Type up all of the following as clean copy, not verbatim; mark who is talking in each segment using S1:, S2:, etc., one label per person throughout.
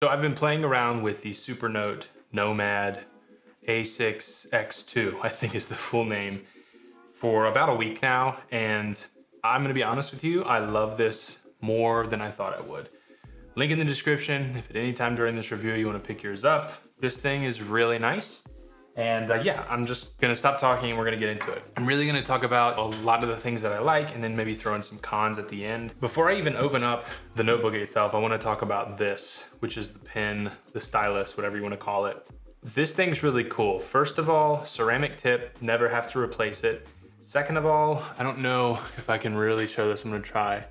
S1: So I've been playing around with the Supernote Nomad A6X2, I think is the full name, for about a week now. And I'm gonna be honest with you, I love this more than I thought I would. Link in the description if at any time during this review you wanna pick yours up. This thing is really nice. And yeah, I'm just gonna stop talking and we're gonna get into it. I'm really gonna talk about a lot of the things that I like and then maybe throw in some cons at the end. Before I even open up the notebook itself, I wanna talk about this, which is the pen, the stylus, whatever you wanna call it. This thing's really cool. First of all, ceramic tip, never have to replace it. Second of all, I don't know if I can really show this, I'm gonna try.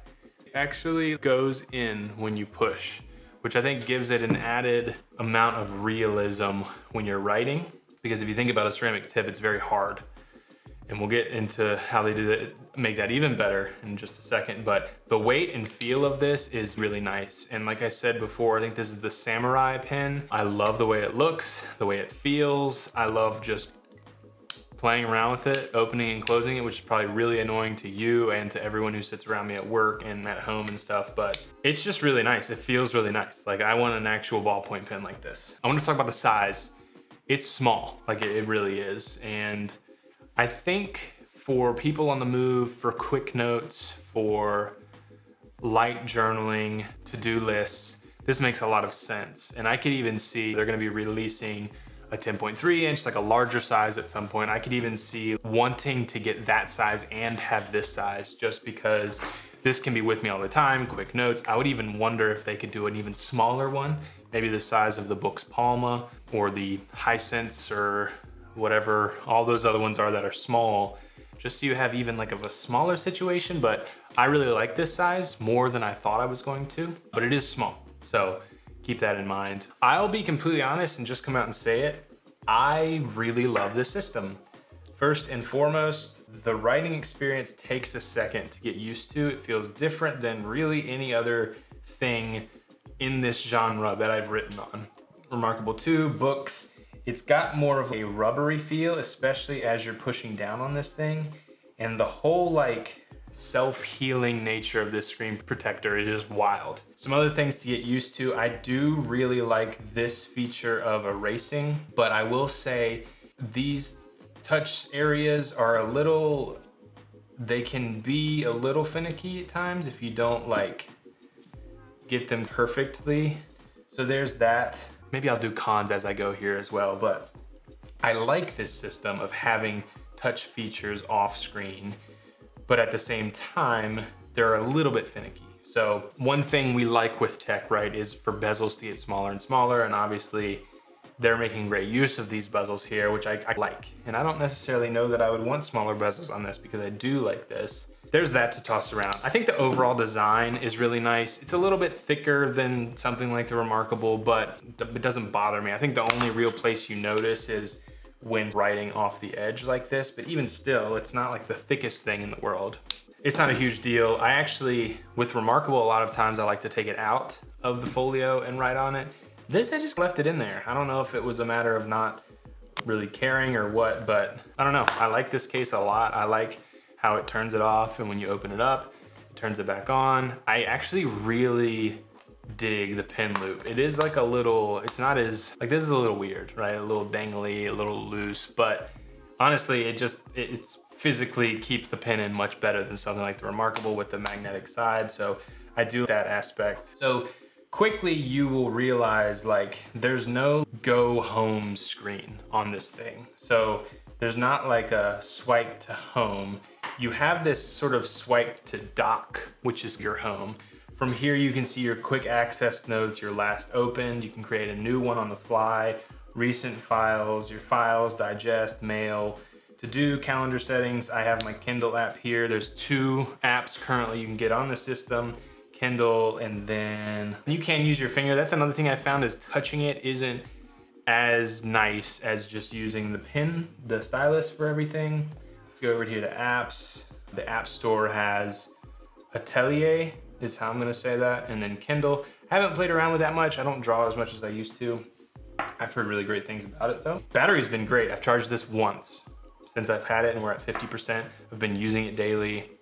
S1: It actually goes in when you push, which I think gives it an added amount of realism when you're writing. Because if you think about a ceramic tip, it's very hard. And we'll get into how they do that, make that even better in just a second. But the weight and feel of this is really nice. And like I said before, I think this is the Samurai pen. I love the way it looks, the way it feels. I love just playing around with it, opening and closing it, which is probably really annoying to you and to everyone who sits around me at work and at home and stuff, but it's just really nice. It feels really nice. Like I want an actual ballpoint pen like this. I want to talk about the size. It's small, like it really is. And I think for people on the move, for quick notes, for light journaling, to-do lists, this makes a lot of sense. And I could even see they're gonna be releasing a 10.3 inch, like a larger size at some point. I could even see wanting to get that size and have this size just because this can be with me all the time, quick notes. I would even wonder if they could do an even smaller one, maybe the size of the Books Palma or the Hisense or whatever all those other ones are that are small, just so you have even like of a smaller situation. But I really like this size more than I thought I was going to, but it is small. So keep that in mind. I'll be completely honest and just come out and say it. I really love this system. First and foremost, the writing experience takes a second to get used to. It feels different than really any other thing in this genre that I've written on. Remarkable 2, books. It's got more of a rubbery feel, especially as you're pushing down on this thing. And the whole like self-healing nature of this screen protector is just wild. Some other things to get used to. I do really like this feature of erasing, but I will say these touch areas are a little, they can be a little finicky at times if you don't like get them perfectly. So there's that. Maybe I'll do cons as I go here as well, but I like this system of having touch features off screen, but at the same time, they're a little bit finicky. So one thing we like with tech, right, is for bezels to get smaller and smaller, and obviously they're making great use of these bezels here, which I like. And I don't necessarily know that I would want smaller bezels on this because I do like this. There's that to toss around. I think the overall design is really nice. It's a little bit thicker than something like the Remarkable, but it doesn't bother me. I think the only real place you notice is when writing off the edge like this, but even still, it's not like the thickest thing in the world. It's not a huge deal. I actually, with Remarkable, a lot of times I like to take it out of the folio and write on it. This, I just left it in there. I don't know if it was a matter of not really caring or what, but I don't know. I like this case a lot. I like how it turns it off, and when you open it up, it turns it back on. I actually really dig the pin loop. It is like a little, it's not as, like this is a little weird, right? A little dangly, a little loose, but honestly, it's physically keeps the pin in much better than something like the Remarkable with the magnetic side. So I do that aspect. So quickly you will realize like there's no go home screen on this thing. So there's not like a swipe to home. You have this sort of swipe to dock, which is your home. From here you can see your quick access notes, your last opened. You can create a new one on the fly, recent files, your files, digest, mail, to do calendar settings. I have my Kindle app here. There's 2 apps currently you can get on the system. Kindle, and then you can use your finger. That's another thing I found is touching it isn't as nice as just using the pen, the stylus for everything. Let's go over here to apps. The App Store has Atelier, is how I'm gonna say that, and then Kindle. I haven't played around with that much. I don't draw as much as I used to. I've heard really great things about it though. Battery's been great. I've charged this once since I've had it and we're at 50%. I've been using it daily.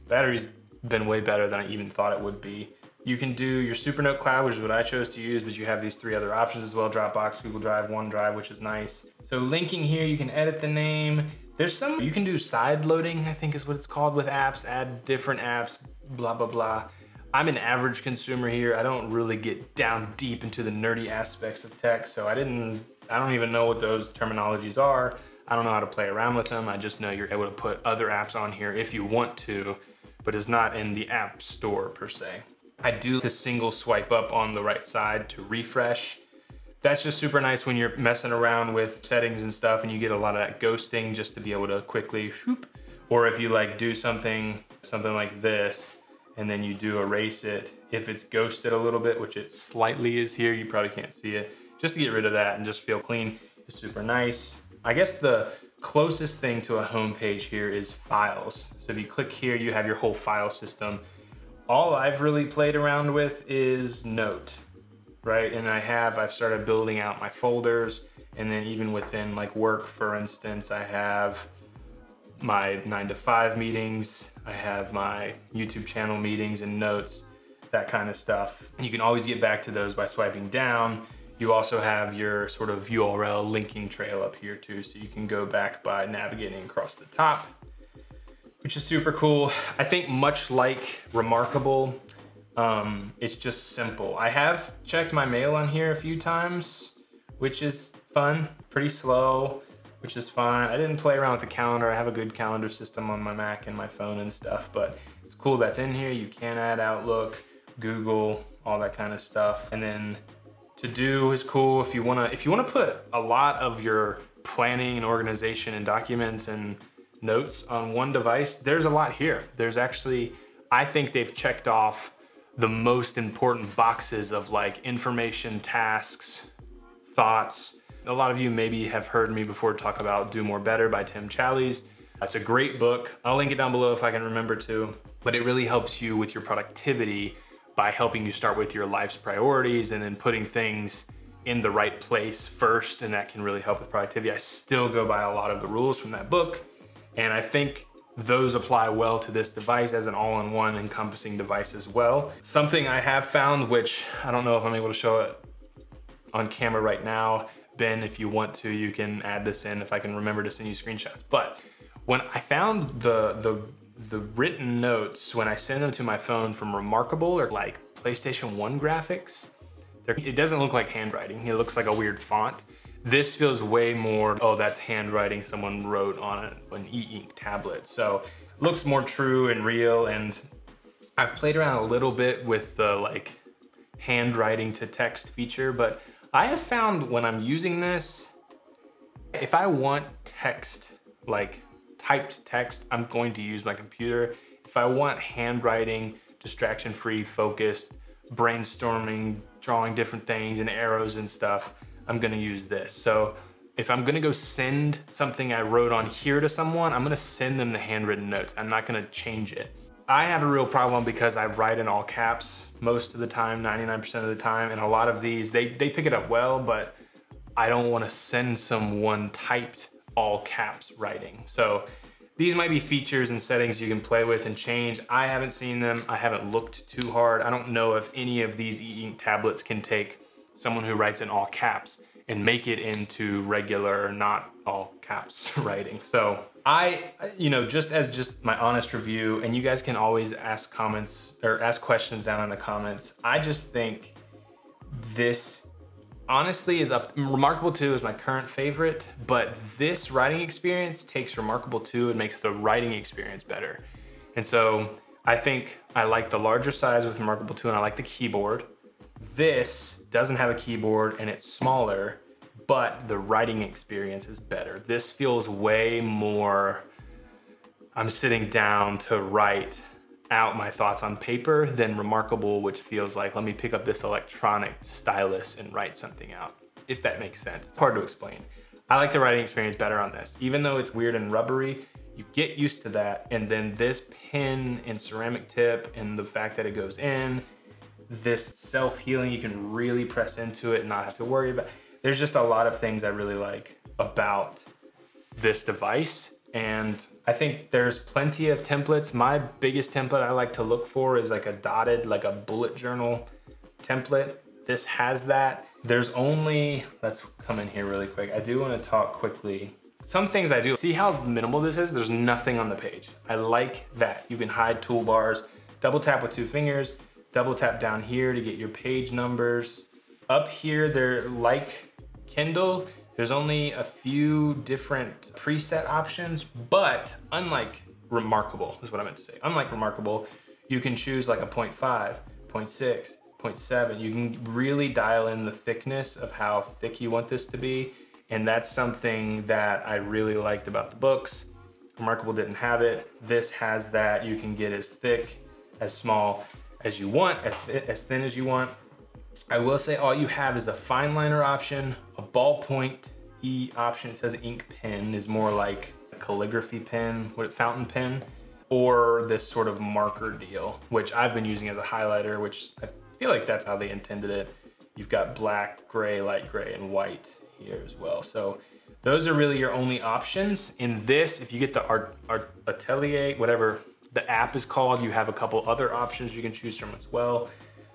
S1: Battery's been way better than I even thought it would be. You can do your Supernote Cloud, which is what I chose to use, but you have these 3 other options as well: Dropbox, Google Drive, OneDrive, which is nice. So linking here, you can edit the name. There's some, you can do side loading, I think is what it's called with apps, add different apps, blah, blah, blah. I'm an average consumer here. I don't really get down deep into the nerdy aspects of tech, so I don't even know what those terminologies are. I don't know how to play around with them. I just know you're able to put other apps on here if you want to, but it's not in the app store per se. I do the single swipe up on the right side to refresh. That's just super nice when you're messing around with settings and stuff and you get a lot of that ghosting, just to be able to quickly whoop. Or if you like do something like this and then you do erase it, if it's ghosted a little bit, which it slightly is here, you probably can't see it, just to get rid of that and just feel clean is super nice. I guess the closest thing to a home page here is files. So if you click here, you have your whole file system. All I've really played around with is Note, right? And I've started building out my folders, and then even within like work, for instance, I have my 9 to 5 meetings, I have my YouTube channel meetings and notes, that kind of stuff. You can always get back to those by swiping down. You also have your sort of URL linking trail up here too, so you can go back by navigating across the top, which is super cool. I think much like Remarkable, it's just simple. I have checked my mail on here a few times, which is fun, pretty slow, which is fine. I didn't play around with the calendar. I have a good calendar system on my Mac and my phone and stuff, but it's cool that's in here. You can add Outlook, Google, all that kind of stuff. And then To Do is cool if you wanna put a lot of your planning and organization and documents and notes on one device. There's a lot here. There's actually, I think they've checked off the most important boxes of like information, tasks, thoughts. A lot of you maybe have heard me before talk about Do More Better by Tim Challies. It's a great book. I'll link it down below if I can remember to, but it really helps you with your productivity by helping you start with your life's priorities and then putting things in the right place first, and that can really help with productivity. I still go by a lot of the rules from that book, and I think those apply well to this device as an all-in-one encompassing device as well. Something I have found, which I don't know if I'm able to show it on camera right now. Ben, if you want to, you can add this in if I can remember to send you screenshots. But when I found the written notes, when I send them to my phone from Remarkable or like PlayStation 1 graphics, it doesn't look like handwriting. It looks like a weird font. This feels way more, oh, that's handwriting someone wrote on an e-ink tablet. So it looks more true and real. And I've played around a little bit with the like handwriting to text feature, but I have found when I'm using this, if I want text, like typed text, I'm going to use my computer. If I want handwriting, distraction-free, focused, brainstorming, drawing different things and arrows and stuff, I'm gonna use this. So if I'm gonna go send something I wrote on here to someone, I'm gonna send them the handwritten notes. I'm not gonna change it. I have a real problem because I write in all caps most of the time, 99% of the time, and a lot of these, they pick it up well, but I don't wanna send someone typed all caps writing. So these might be features and settings you can play with and change. I haven't seen them. I haven't looked too hard. I don't know if any of these e-ink tablets can take someone who writes in all caps and make it into regular, not all caps writing. So I, just my honest review, and you guys can always ask comments or ask questions down in the comments. I just think this honestly is up. Remarkable 2 is my current favorite, but this writing experience takes Remarkable 2 and makes the writing experience better. And so I think I like the larger size with Remarkable 2 and I like the keyboard. This doesn't have a keyboard and it's smaller, but the writing experience is better. This feels way more, I'm sitting down to write out my thoughts on paper than Remarkable, which feels like, let me pick up this electronic stylus and write something out, if that makes sense. It's hard to explain. I like the writing experience better on this. Even though it's weird and rubbery, you get used to that. And then this pen and ceramic tip and the fact that it goes in, this self-healing, you can really press into it and not have to worry about. There's just a lot of things I really like about this device. And I think there's plenty of templates. My biggest template I like to look for is like a dotted, like a bullet journal template. This has that. There's only, let's come in here really quick. I do want to talk quickly. Some things I do. See how minimal this is? There's nothing on the page. I like that. You can hide toolbars, double tap with 2 fingers, double tap down here to get your page numbers. Up here, they're like Kindle. There's only a few different preset options, but unlike Remarkable, is what I meant to say. Unlike Remarkable, you can choose like a 0.5, 0.6, 0.7. You can really dial in the thickness of how thick you want this to be. And that's something that I really liked about the books. Remarkable didn't have it. This has that. You can get as thick, as small as you want, as thin as you want. I will say all you have is a fine liner option, a ballpoint option. It says ink pen is more like a calligraphy pen, fountain pen, or this sort of marker deal, which I've been using as a highlighter, which I feel like that's how they intended it. You've got black, gray, light gray, and white here as well. So those are really your only options. In this, if you get the Atelier, whatever the app is called, you have a couple other options you can choose from as well.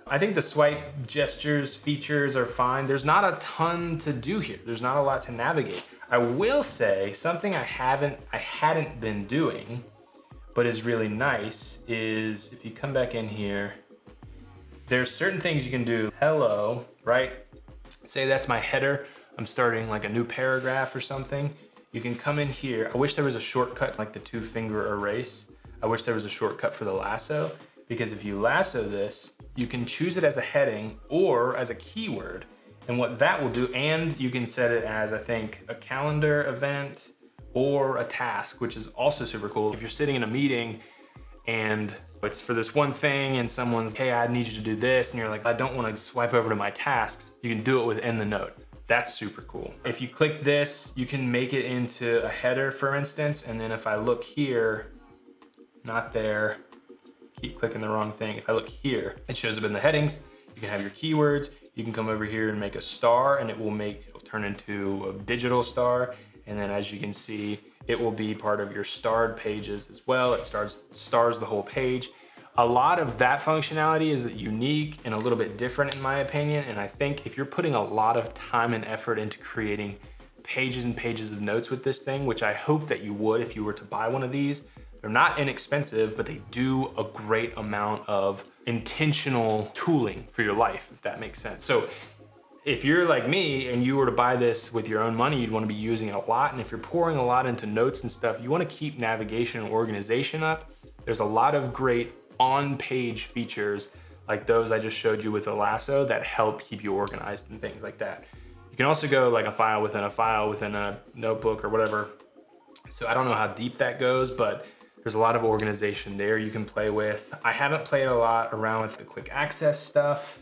S1: I think the swipe gestures features are fine. There's not a ton to do here. There's not a lot to navigate. I will say something I hadn't been doing, but is really nice is if you come back in here, there's certain things you can do. Hello, right? Say that's my header. I'm starting like a new paragraph or something. You can come in here. I wish there was a shortcut like the 2-finger erase. I wish there was a shortcut for the lasso, because if you lasso this, you can choose it as a heading or as a keyword. And what that will do, and you can set it as, I think, a calendar event or a task, which is also super cool. If you're sitting in a meeting and it's for this one thing and someone's, hey, I need you to do this, and you're like, I don't want to swipe over to my tasks, you can do it within the note. That's super cool. If you click this, you can make it into a header, for instance, and then if I look here, not there, keep clicking the wrong thing. If I look here, it shows up in the headings. You can have your keywords. You can come over here and make a star, and it'll turn into a digital star. And then as you can see, it will be part of your starred pages as well. It stars the whole page. A lot of that functionality is unique and a little bit different in my opinion. And I think if you're putting a lot of time and effort into creating pages and pages of notes with this thing, which I hope that you would if you were to buy one of these, they're not inexpensive, but they do a great amount of intentional tooling for your life, if that makes sense. So if you're like me and you were to buy this with your own money, you'd want to be using it a lot. And if you're pouring a lot into notes and stuff, you want to keep navigation and organization up. There's a lot of great on-page features like those I just showed you with the lasso that help keep you organized and things like that. You can also go like a file within a notebook or whatever. So I don't know how deep that goes, but there's a lot of organization there you can play with. I haven't played a lot around with the quick access stuff.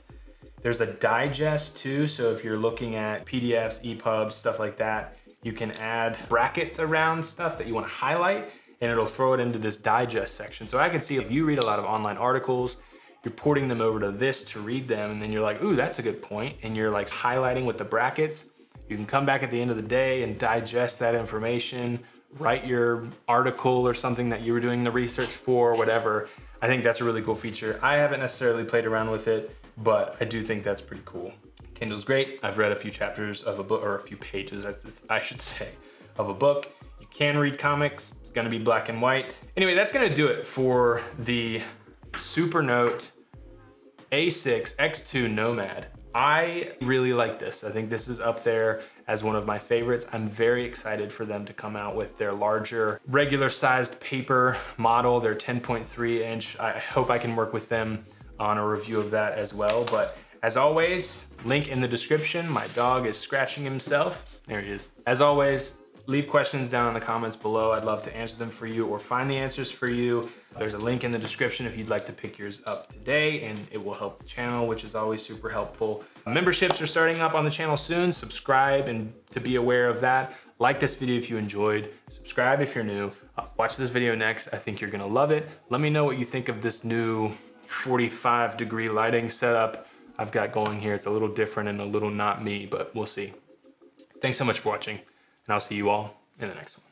S1: There's a digest too, so if you're looking at PDFs, EPUBs, stuff like that, you can add brackets around stuff that you want to highlight, and it'll throw it into this digest section. So I can see if you read a lot of online articles, you're porting them over to this to read them, and then you're like, ooh, that's a good point, and you're like highlighting with the brackets. You can come back at the end of the day and digest that information, write your article or something that you were doing the research for, whatever. I think that's a really cool feature. I haven't necessarily played around with it, but I do think that's pretty cool. Kindle's great. I've read a few chapters of a book, or a few pages, I should say, of a book. You can read comics. It's gonna be black and white. Anyway, that's gonna do it for the Supernote A6 X2 Nomad. I really like this. I think this is up there as one of my favorites. I'm very excited for them to come out with their larger, regular sized paper model, their 10.3 inch. I hope I can work with them on a review of that as well. But as always, link in the description. My dog is scratching himself. There he is. As always, leave questions down in the comments below. I'd love to answer them for you or find the answers for you. There's a link in the description if you'd like to pick yours up today, and it will help the channel, which is always super helpful. Memberships are starting up on the channel soon. Subscribe and to be aware of that. Like this video if you enjoyed. Subscribe if you're new. Watch this video next. I think you're gonna love it. Let me know what you think of this new 45-degree lighting setup I've got going here. It's a little different and a little not me, but we'll see. Thanks so much for watching, and I'll see you all in the next one.